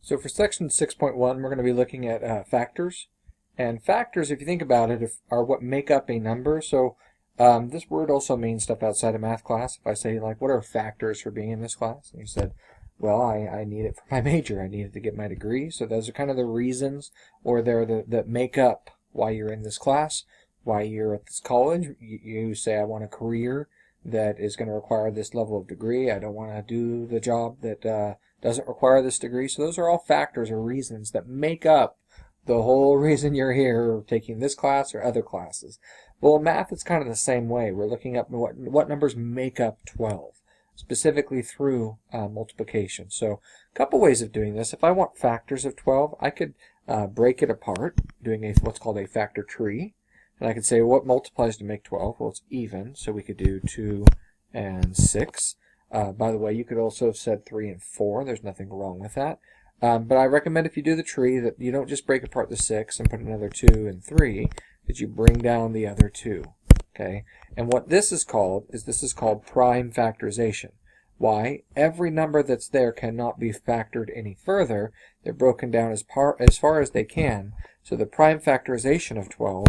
So for section 6.1, we're going to be looking at factors. And factors, if you think about it, are what make up a number. So this word also means stuff outside of math class. If I say, like, what are factors for being in this class? And you said, well, I need it for my major. I need it to get my degree. So those are kind of the reasons, or they're that make up why you're in this class, why you're at this college. You say, I want a career that is going to require this level of degree. I don't want to do the job that doesn't require this degree. So those are all factors or reasons that make up the whole reason you're here taking this class or other classes. Well, in math, it's kind of the same way. We're looking up what numbers make up 12, specifically through multiplication. So a couple ways of doing this. If I want factors of 12, I could break it apart, doing what's called a factor tree. And I could say, what multiplies to make 12? Well, it's even, so we could do 2 and 6. By the way, you could also have said 3 and 4. There's nothing wrong with that. But I recommend if you do the tree that you don't just break apart the 6 and put another 2 and 3, that you bring down the other 2. Okay? And what this is called prime factorization. Why? Every number that's there cannot be factored any further. They're broken down as far as they can. So the prime factorization of 12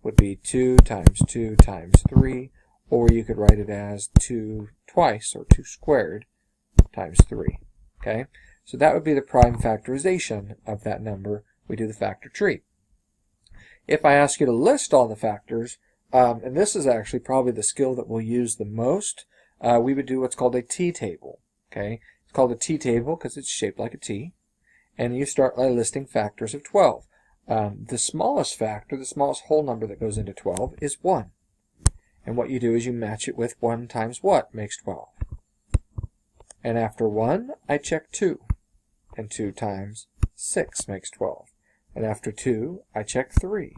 would be 2 times 2 times 3, or you could write it as 2 twice, or 2 squared, times 3. Okay? So that would be the prime factorization of that number. We do the factor tree. If I ask you to list all the factors, and this is actually probably the skill that we'll use the most, we would do what's called a T-table. Okay? It's called a T-table because it's shaped like a T. And you start by listing factors of 12. The smallest factor, the smallest whole number that goes into 12 is 1. And what you do is you match it with 1 times what makes 12. And after 1, I check 2. And 2 times 6 makes 12. And after 2, I check 3.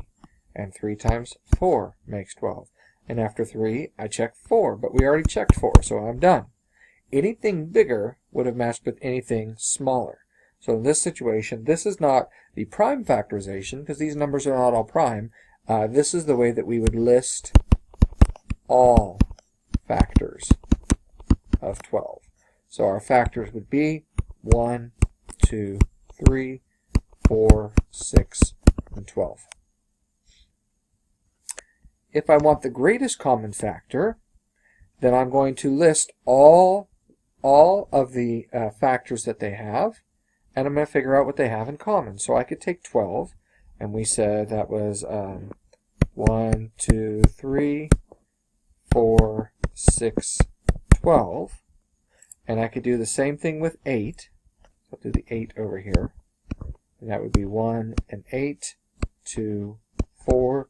And 3 times 4 makes 12. And after 3, I check 4. But we already checked 4, so I'm done. Anything bigger would have matched with anything smaller. So in this situation, this is not the prime factorization, because these numbers are not all prime. This is the way that we would list all factors of 12. So our factors would be 1, 2, 3, 4, 6, and 12. If I want the greatest common factor, then I'm going to list all of the factors that they have, and I'm going to figure out what they have in common. So I could take 12, and we said that was 1, 2, 3, 4, 6, 12. And I could do the same thing with 8. So I'll do the 8 over here. And that would be 1 and 8, 2, 4,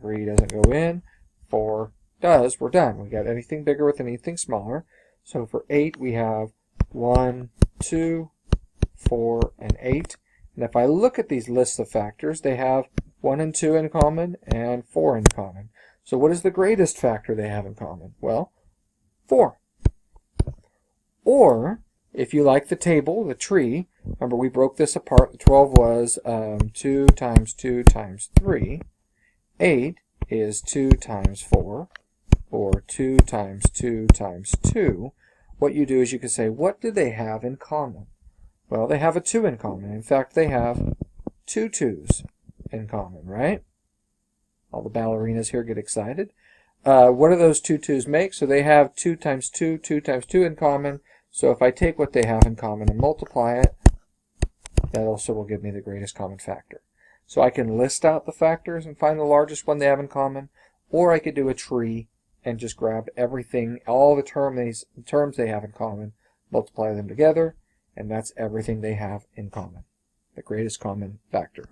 3 doesn't go in, 4 does. We're done. We got anything bigger with anything smaller. So for 8, we have 1, 2, 4, and 8. And if I look at these lists of factors, they have 1 and 2 in common and 4 in common. So what is the greatest factor they have in common? Well, 4. Or, if you like the table, the tree, remember we broke this apart. The 12 was 2 times 2 times 3. 8 is 2 times 4, or 2 times 2 times 2. What you do is you can say, what do they have in common? Well, they have a 2 in common. In fact, they have 2 2s in common, right? All the ballerinas here get excited. What do those 2 2s make? So they have 2 times 2, 2 times 2 in common. So if I take what they have in common and multiply it, that also will give me the greatest common factor. So I can list out the factors and find the largest one they have in common, or I could do a tree and just grab everything, all the terms they have in common, multiply them together, and that's everything they have in common, the greatest common factor.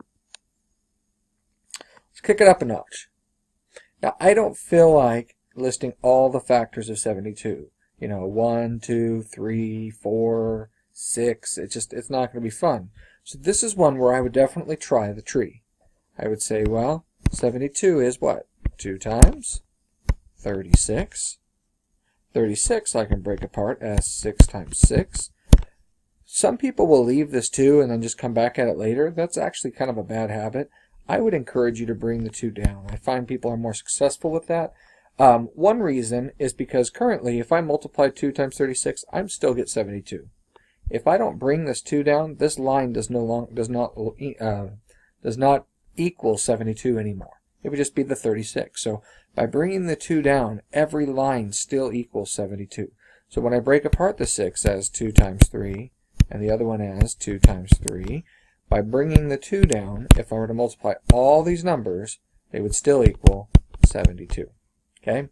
Let's kick it up a notch. Now, I don't feel like listing all the factors of 72. 1, 2, 3, 4, 6. It's not going to be fun. So this is one where I would definitely try the tree. I would say, well, 72 is what? 2 times 36. 36 I can break apart as 6 times 6. Some people will leave this 2 and then just come back at it later. That's actually kind of a bad habit. I would encourage you to bring the 2 down. I find people are more successful with that. One reason is because currently, if I multiply 2 times 36, I still get 72. if I don't bring this 2 down, this line does not equal 72 anymore. It would just be the 36. So by bringing the 2 down, every line still equals 72. So when I break apart the 6 as 2 times 3, and the other one as 2 times 3, by bringing the 2 down, if I were to multiply all these numbers, they would still equal 72. Okay?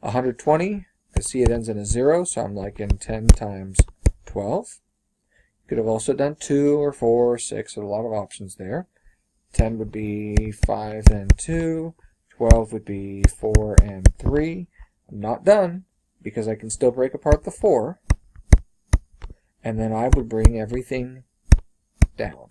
120, I see it ends in a 0, so I'm like in 10 times 12. You could have also done 2 or 4 or 6, there's a lot of options there. 10 would be 5 and 2, 12 would be 4 and 3. I'm not done, because I can still break apart the 4, and then I would bring everything down.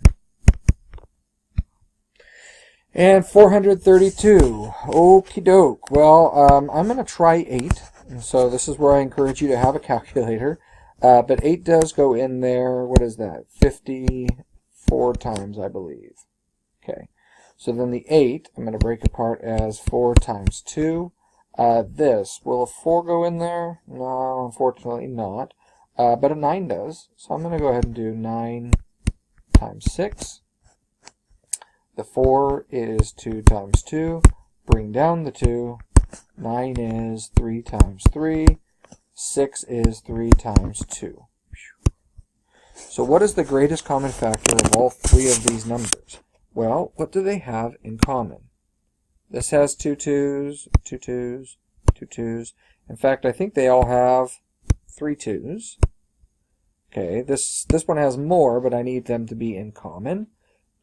And 432, okie doke. Well, I'm going to try 8, and so this is where I encourage you to have a calculator. But 8 does go in there, what is that, 54 times, I believe. Okay, so then the 8, I'm going to break apart as 4 times 2. Will a 4 go in there? No, unfortunately not. But a 9 does, so I'm going to go ahead and do 9 times 6. The 4 is 2 times 2. Bring down the 2. 9 is 3 times 3. 6 is 3 times 2. So what is the greatest common factor of all 3 of these numbers? Well, what do they have in common? This has 2 2s, 2 2s, 2 2s. In fact, I think they all have 3 2s. Okay, this one has more, but I need them to be in common.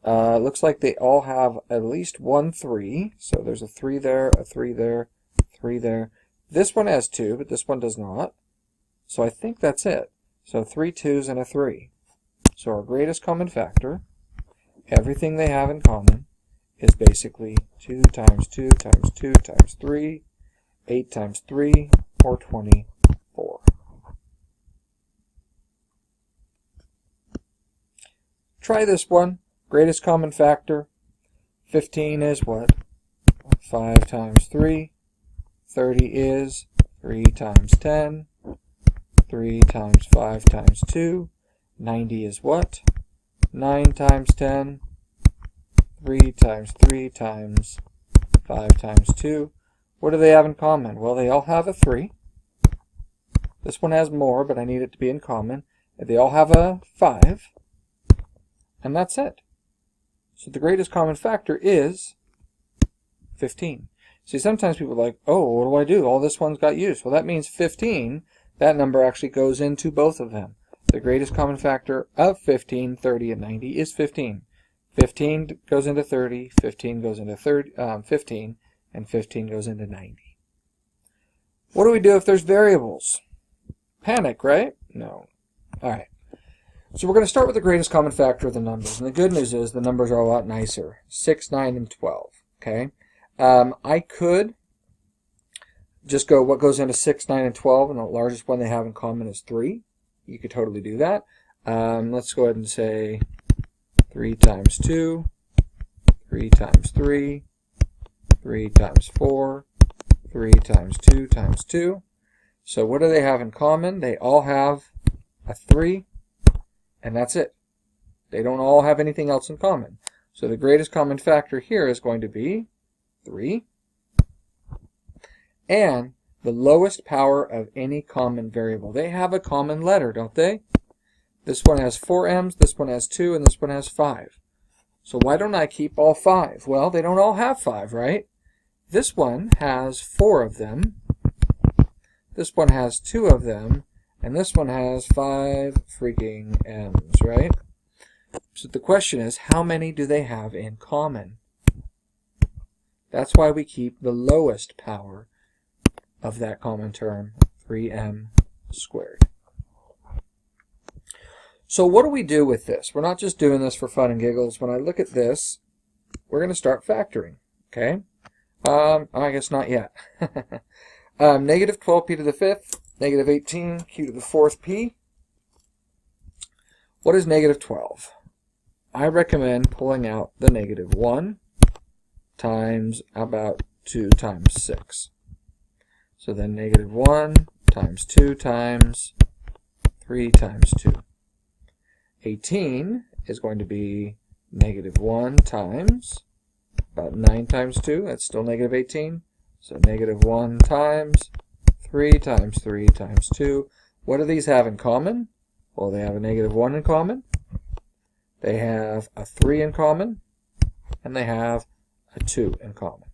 It looks like they all have at least 1 3. So there's a 3 there, a 3 there, 3 there. This one has 2, but this one does not. So I think that's it. So 3 2s and a 3. So our greatest common factor, everything they have in common, is basically 2 times 2 times 2 times 3, 8 times 3, or 24. Try this one. Greatest common factor, 15 is what? 5 times 3. 30 is 3 times 10. 3 times 5 times 2. 90 is what? 9 times 10. 3 times 3 times 5 times 2. What do they have in common? Well, they all have a 3. This one has more, but I need it to be in common. They all have a 5. And that's it. So the greatest common factor is 15. See, sometimes people are like, oh, what do I do? All this one's got used. Well, that means 15. That number actually goes into both of them. The greatest common factor of 15, 30, and 90 is 15. 15 goes into 30, 15 goes into 15, and 15 goes into 90. What do we do if there's variables? Panic, right? No. All right. So we're going to start with the greatest common factor of the numbers. And the good news is the numbers are a lot nicer. 6, 9, and 12. Okay? I could just go what goes into 6, 9, and 12, and the largest one they have in common is 3. You could totally do that. Let's go ahead and say 3 times 2, 3 times 3, 3 times 4, 3 times 2 times 2. So what do they have in common? They all have a 3. And that's it. They don't all have anything else in common. So the greatest common factor here is going to be 3. And the lowest power of any common variable. They have a common letter, don't they? This one has 4 m's, this one has 2, and this one has 5. So why don't I keep all 5? Well, they don't all have 5, right? This one has 4 of them. This one has 2 of them. And this one has 5 freaking m's, right? So the question is, how many do they have in common? That's why we keep the lowest power of that common term, 3m squared. So what do we do with this? We're not just doing this for fun and giggles. When I look at this, we're going to start factoring, okay? I guess not yet. Negative 12p to the 5th. Negative 18, q to the 4th p. What is negative 12? I recommend pulling out the negative 1 times about 2 times 6. So then negative 1 times 2 times 3 times 2. 18 is going to be negative 1 times, about 9 times 2, that's still negative 18. So negative 1 times 3 times 3 times 2. What do these have in common? Well, they have a negative 1 in common, they have a 3 in common, and they have a 2 in common.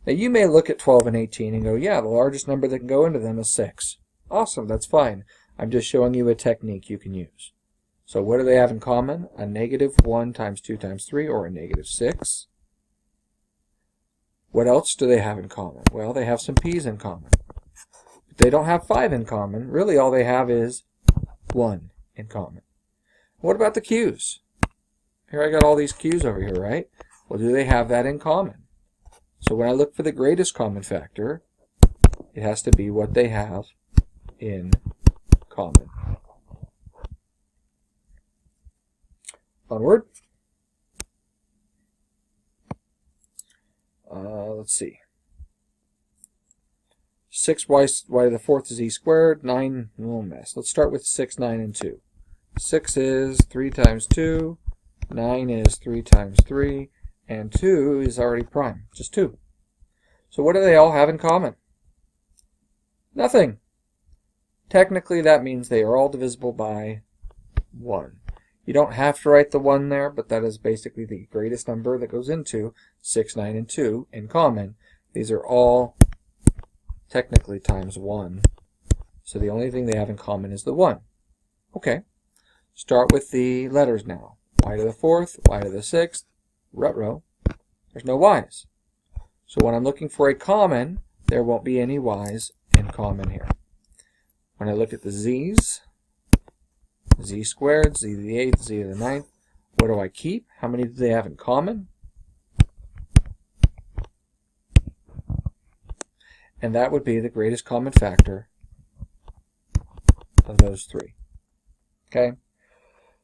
Now you may look at 12 and 18 and go, yeah, the largest number that can go into them is 6. Awesome, that's fine. I'm just showing you a technique you can use. So what do they have in common? A negative 1 times 2 times 3, or a negative 6. What else do they have in common? Well, they have some p's in common. But they don't have 5 in common. Really, all they have is 1 in common. What about the q's? Here I got all these q's over here, right? Well, do they have that in common? So when I look for the greatest common factor, it has to be what they have in common. Onward. Let's see. 6y to the fourth is e squared. 9, oh mess. Let's start with 6, 9, and 2. 6 is 3 times 2. 9 is 3 times 3. And 2 is already prime, just 2. So what do they all have in common? Nothing. Technically, that means they are all divisible by 1. You don't have to write the 1 there, but that is basically the greatest number that goes into 6, 9, and 2 in common. These are all technically times 1. So the only thing they have in common is the 1. Okay. Start with the letters now. Y to the fourth, y to the sixth, ruh-roh. There's no y's. So when I'm looking for a common, there won't be any y's in common here. When I look at the z's, z squared, z to the 8th, z to the 9th, what do I keep? How many do they have in common? And that would be the greatest common factor of those 3. Okay?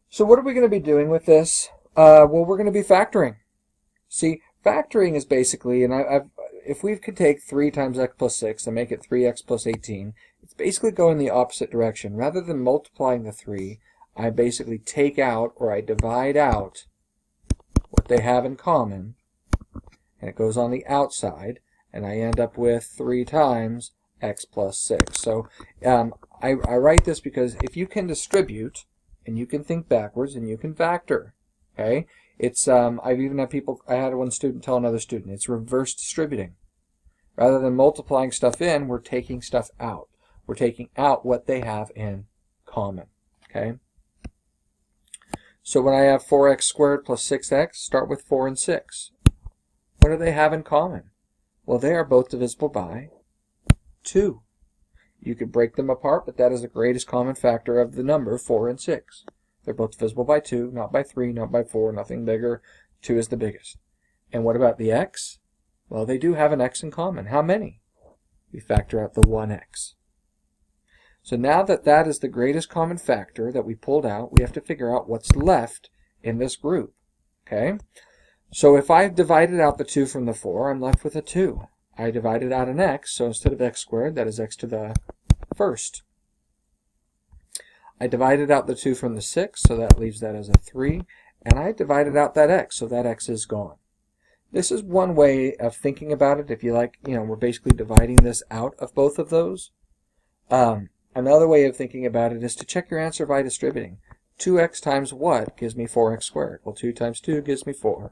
So what are we going to be doing with this? Well, we're going to be factoring. See, factoring is basically, and if we could take 3 times x plus 6 and make it 3x plus 18, it's basically going the opposite direction. Rather than multiplying the 3, I basically take out, or I divide out, what they have in common, and it goes on the outside, and I end up with 3 times x plus 6. So I write this because if you can distribute, and you can think backwards, and you can factor, okay? It's I've even had people. I had one student tell another student, it's reverse distributing. Rather than multiplying stuff in, we're taking stuff out. We're taking out what they have in common. Okay. So when I have 4x squared plus 6x, start with 4 and 6. What do they have in common? Well, they are both divisible by 2. You could break them apart, but that is the greatest common factor of the number 4 and 6. They're both divisible by 2, not by 3, not by 4, nothing bigger. 2 is the biggest. And what about the x? Well, they do have an x in common. How many? We factor out the 1x. So now that that is the greatest common factor that we pulled out, we have to figure out what's left in this group. Okay? So if I divided out the 2 from the 4, I'm left with a 2. I divided out an x, so instead of x squared, that is x to the first. I divided out the 2 from the 6, so that leaves that as a 3. And I divided out that x, so that x is gone. This is one way of thinking about it. If you like, we're basically dividing this out of both of those. Another way of thinking about it is to check your answer by distributing. 2x times what gives me 4x squared? Well, 2 times 2 gives me 4.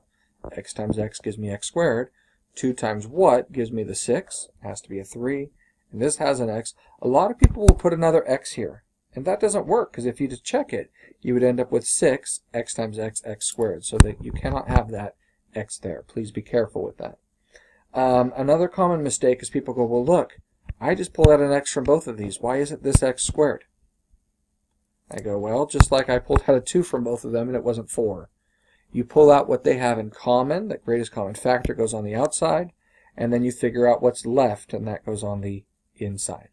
X times x gives me x squared. 2 times what gives me the 6? It has to be a 3. And this has an x. A lot of people will put another x here. And that doesn't work, because if you just check it, you would end up with 6, x times x, x squared. So that you cannot have that x there. Please be careful with that. Another common mistake is people go, well, look, I just pulled out an x from both of these. Why isn't this x squared? I go, well, just like I pulled out a 2 from both of them and it wasn't 4. You pull out what they have in common. The greatest common factor goes on the outside. And then you figure out what's left, and that goes on the inside.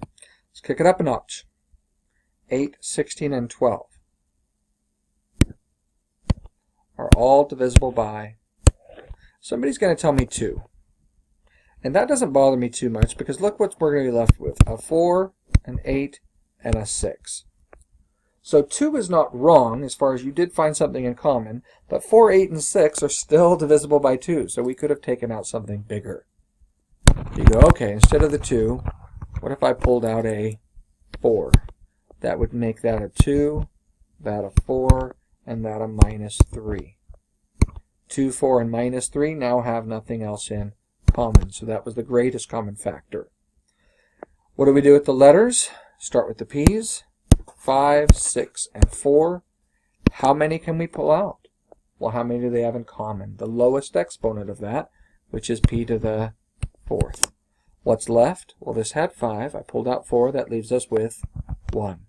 Let's kick it up a notch. 8, 16, and 12 are all divisible by, somebody's going to tell me 2. And that doesn't bother me too much, because look what we're going to be left with. A 4 an 8, and a 6. So 2 is not wrong as far as you did find something in common, but 4, 8, and 6 are still divisible by 2, so we could have taken out something bigger. You go, okay, instead of the 2, what if I pulled out a 4? That would make that a 2, that a 4, and that a minus 3. 2, 4, and minus 3 now have nothing else in common, so that was the greatest common factor. What do we do with the letters? Start with the P's. 5, 6, and 4. How many can we pull out? Well, how many do they have in common? The lowest exponent of that, which is p to the 4th. What's left? Well, this had 5. I pulled out 4. That leaves us with 1.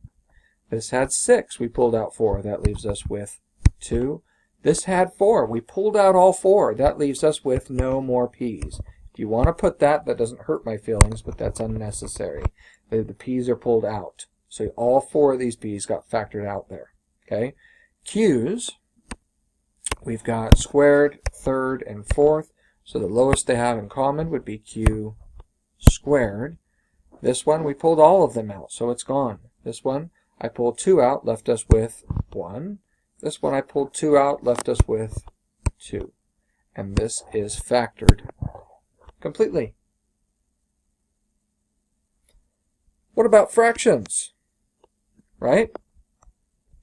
This had 6. We pulled out 4. That leaves us with 2. This had 4. We pulled out all 4. That leaves us with no more p's. If you want to put that, that doesn't hurt my feelings, but that's unnecessary. The p's are pulled out. So all 4 of these p's got factored out there. Okay? Q's, we've got squared, third, and fourth. So the lowest they have in common would be q squared. This one, we pulled all of them out, so it's gone. This one, I pulled 2 out, left us with 1. This one, I pulled 2 out, left us with 2. And this is factored completely. What about fractions? Right?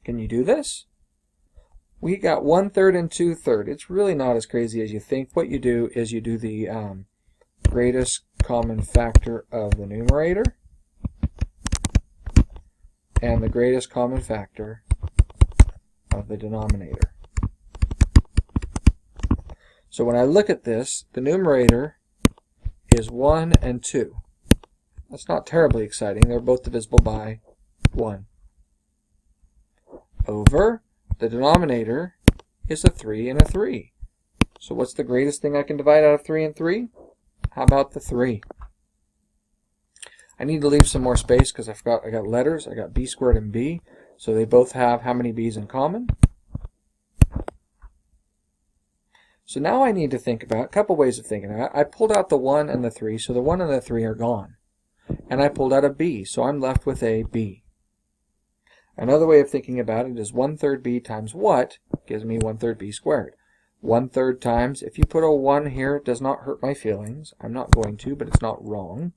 Can you do this? We got 1/3 and 2/3. It's really not as crazy as you think. What you do is you do the greatest common factor of the numerator and the greatest common factor of the denominator. So when I look at this, the numerator is 1 and 2. That's not terribly exciting. They're both divisible by 1. Over the denominator is a 3 and a 3. So what's the greatest thing I can divide out of 3 and 3? How about the 3? I need to leave some more space because I got letters. I got b squared and b. So they both have how many b's in common? So now I need to think about a couple ways of thinking about it. I pulled out the 1 and the 3, so the 1 and the 3 are gone. And I pulled out a b, so I'm left with a b. Another way of thinking about it is 1/3 b times what gives me 1/3 b squared. 1/3 times, if you put a 1 here, it does not hurt my feelings. I'm not going to, but it's not wrong.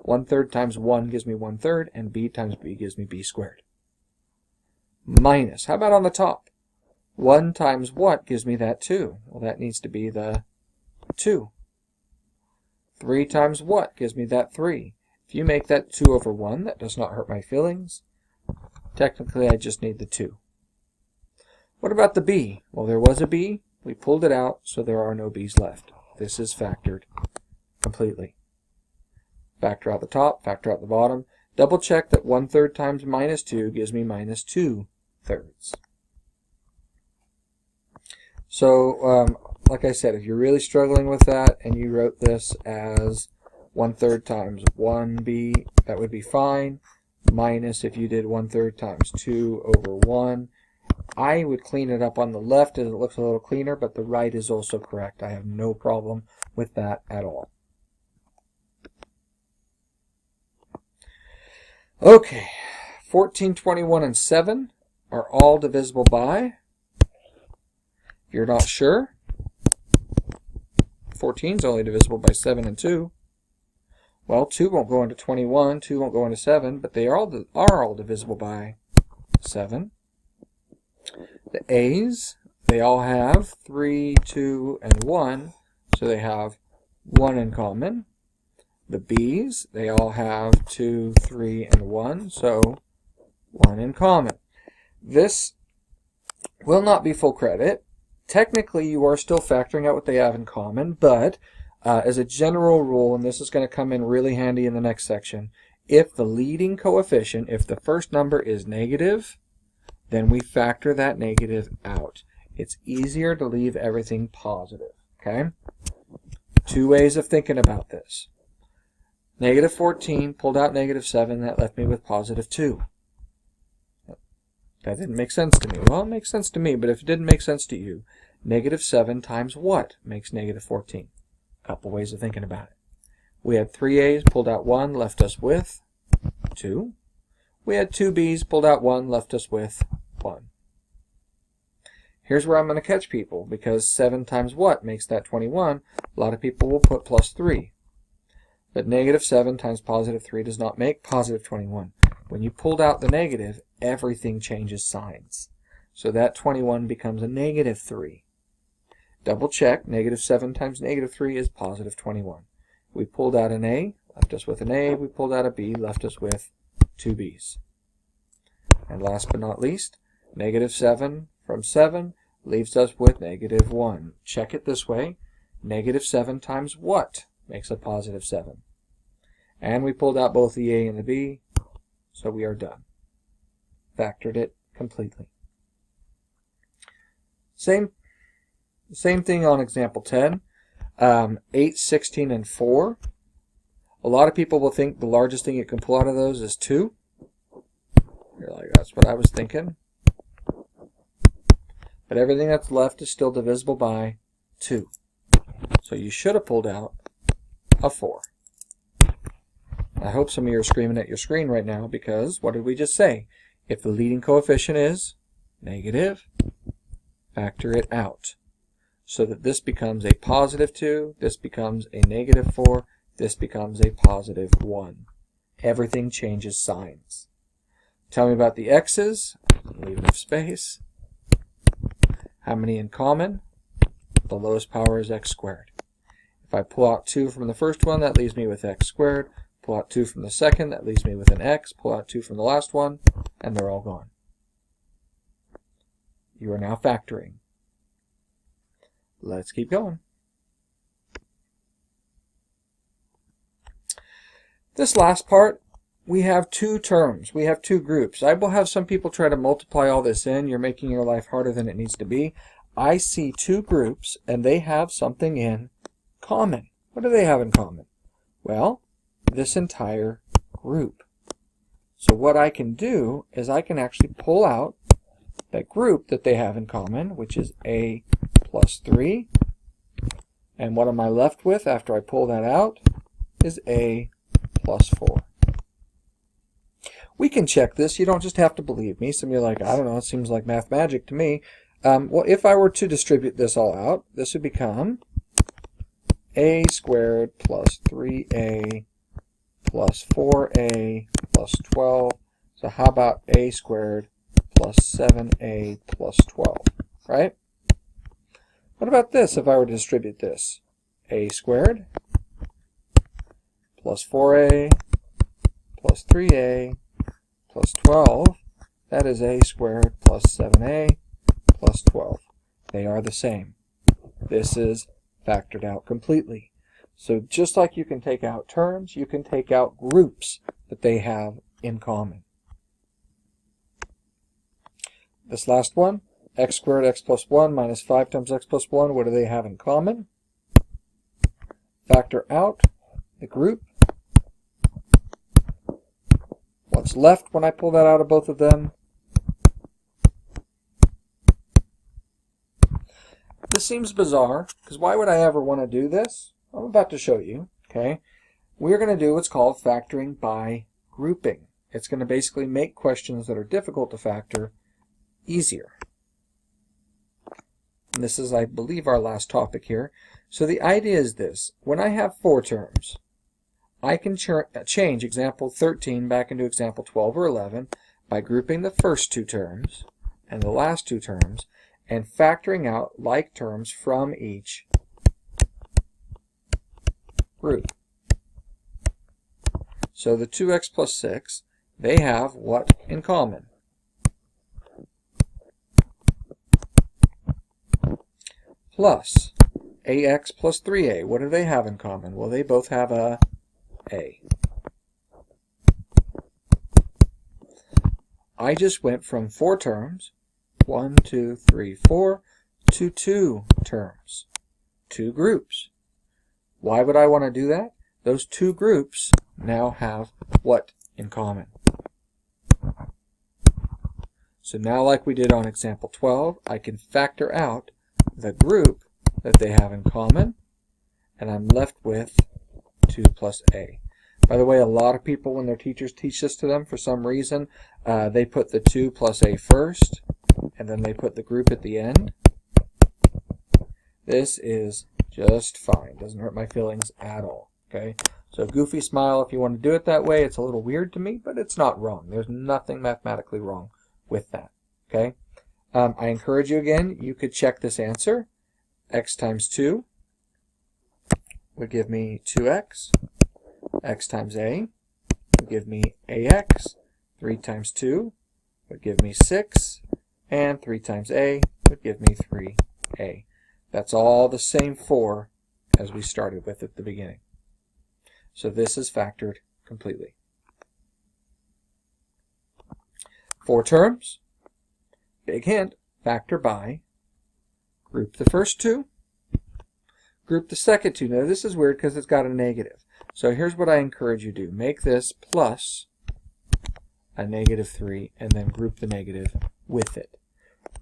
1/3 times 1 gives me 1/3, and b times b gives me b squared. Minus, how about on the top? 1 times what gives me that 2? Well, that needs to be the 2. 3 times what gives me that 3? If you make that 2 over 1, that does not hurt my feelings. Technically, I just need the 2. What about the b? Well, there was a b. We pulled it out, so there are no b's left. This is factored completely. Factor out the top, factor out the bottom. Double check that 1/3 times minus 2 gives me minus 2/3. So, like I said, if you're really struggling with that and you wrote this as 1/3 times 1b, that would be fine. Minus if you did 1/3 times 2 over 1. I would clean it up on the left as it looks a little cleaner, but the right is also correct. I have no problem with that at all. Okay, 14, 21, and 7 are all divisible by. If you're not sure, 14 is only divisible by 7 and 2. Well, 2 won't go into 21, 2 won't go into 7, but they are all divisible by 7. The A's, they all have 3, 2, and 1, so they have 1 in common. The B's, they all have 2, 3, and 1, so 1 in common. This will not be full credit. Technically, you are still factoring out what they have in common, but as a general rule, and this is going to come in really handy in the next section, if the leading coefficient, if the first number is negative, then we factor that negative out. It's easier to leave everything positive, okay? 2 ways of thinking about this. Negative 14, pulled out negative 7, that left me with positive 2. That didn't make sense to me. Well, it makes sense to me, but if it didn't make sense to you, negative 7 times what makes negative 14? A couple ways of thinking about it. We had 3 A's, pulled out 1, left us with 2. We had 2 B's, pulled out 1, left us with 1. Here's where I'm going to catch people, because 7 times what makes that 21? A lot of people will put plus 3. But negative 7 times positive 3 does not make positive 21. When you pulled out the negative, everything changes signs. So that 21 becomes a negative 3. Double check, negative 7 times negative 3 is positive 21. We pulled out an A, left us with an A. We pulled out a B, left us with 2 B's. And last but not least, negative 7 from 7 leaves us with negative 1. Check it this way. Negative 7 times what makes a positive 7? And we pulled out both the A and the B, so we are done. Factored it completely. Same thing on example 10. 8, 16, and 4. A lot of people will think the largest thing you can pull out of those is 2. You're like, that's what I was thinking. But everything that's left is still divisible by 2. So you should have pulled out a 4. I hope some of you are screaming at your screen right now, because what did we just say? If the leading coefficient is negative, factor it out, so that this becomes a positive 2, this becomes a negative 4, this becomes a positive 1. Everything changes signs. Tell me about the x's. Leave enough space. How many in common? The lowest power is x squared. If I pull out 2 from the first one, that leaves me with x squared. Pull out 2 from the second, that leaves me with an x. Pull out 2 from the last one, and they're all gone. You are now factoring. Let's keep going. This last part, we have 2 terms. We have 2 groups. I will have some people try to multiply all this in. You're making your life harder than it needs to be. I see 2 groups, and they have something in common. What do they have in common? Well, this entire group. So what I can do is I can actually pull out that group that they have in common, which is A plus 3. And what am I left with after I pull that out is A plus 4. We can check this. You don't just have to believe me. Some of you are like, I don't know, it seems like math magic to me. Well, if I were to distribute this all out, this would become A squared plus 3A plus 4A plus 12. So how about A squared plus 7A plus 12, right? What about this if I were to distribute this? A squared plus 4A plus 3A plus 12. That is A squared plus 7A plus 12. They are the same. This is factored out completely. So just like you can take out terms, you can take out groups that they have in common. This last one, x squared x plus 1 minus 5 times x plus 1, what do they have in common? Factor out the group. What's left when I pull that out of both of them? This seems bizarre, because why would I ever want to do this? I'm about to show you, okay? We're going to do what's called factoring by grouping. It's going to basically make questions that are difficult to factor easier. And this is, I believe, our last topic here. So the idea is this. When I have 4 terms, I can change example 13 back into example 12 or 11 by grouping the first 2 terms and the last 2 terms and factoring out like terms from each group. So the 2x plus 6, they have what in common? Plus ax plus 3a. What do they have in common? Well, they both have a. I just went from 4 terms, 1, 2, 3, 4, to 2 terms, 2 groups. Why would I want to do that? Those 2 groups now have what in common? So now, like we did on example 12, I can factor out the group that they have in common, and I'm left with 2 plus a. By the way, a lot of people, when their teachers teach this to them, for some reason, they put the 2 plus a first, and then they put the group at the end. This is just fine. Doesn't hurt my feelings at all. Okay? So goofy smile, if you want to do it that way, it's a little weird to me, but it's not wrong. There's nothing mathematically wrong with that. Okay? I encourage you again, you could check this answer. X times 2 would give me 2x. X times a would give me ax. 3 times 2 would give me 6. And 3 times a would give me 3a. That's all the same 4 as we started with at the beginning. So this is factored completely. 4 terms. Big hint, factor by, group the first 2, group the second 2. Now this is weird because it's got a negative. So here's what I encourage you to do. Make this plus a negative 3 and then group the negative with it.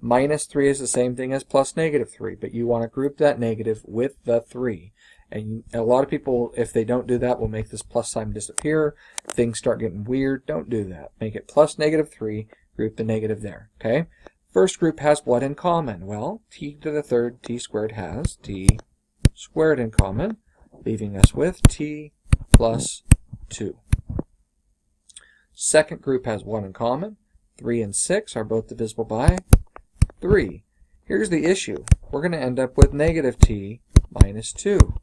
Minus 3 is the same thing as plus negative 3, but you want to group that negative with the 3. And a lot of people, if they don't do that, will make this plus sign disappear. Things start getting weird. Don't do that. Make it plus negative 3, group the negative there. Okay? First group has what in common? Well, t to the third t squared has t squared in common, leaving us with t plus 2. Second group has 1 in common. 3 and 6 are both divisible by 3. Here's the issue. We're going to end up with negative t minus 2.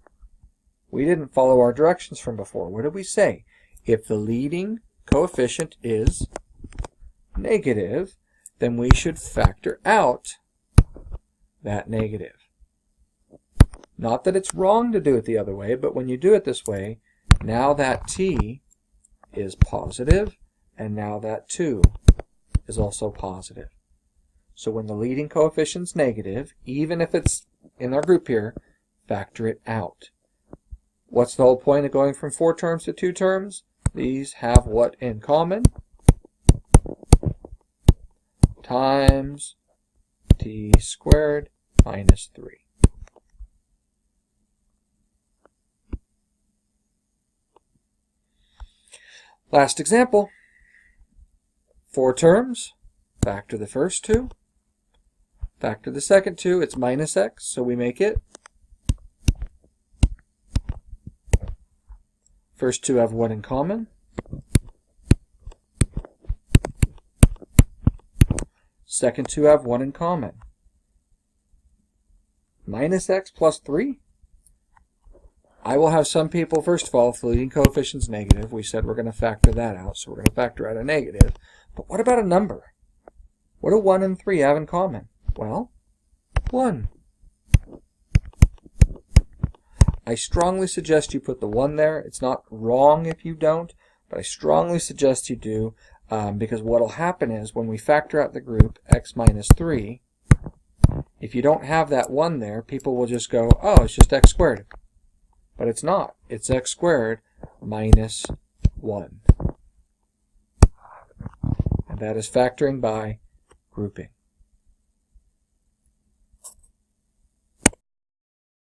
We didn't follow our directions from before. What did we say? If the leading coefficient is negative, then we should factor out that negative. Not that it's wrong to do it the other way, but when you do it this way, now that t is positive, and now that 2 is also positive. So when the leading coefficient's negative, even if it's in our group here, factor it out. What's the whole point of going from 4 terms to 2 terms? These have what in common? Times t squared minus 3. Last example. 4 terms. Factor the first 2. Factor the second 2. It's minus x, so we make it. First 2 have what in common? Second 2 have 1 in common. Minus x plus 3? I will have some people, first of all, if the leading coefficient's negative, we said we're going to factor that out, so we're going to factor out a negative. But what about a number? What do 1 and 3 have in common? Well, 1. I strongly suggest you put the 1 there. It's not wrong if you don't, but I strongly suggest you do, because what will happen is when we factor out the group x minus 3, if you don't have that 1 there, people will just go, oh, it's just x squared. But it's not. It's x squared minus 1. And that is factoring by grouping.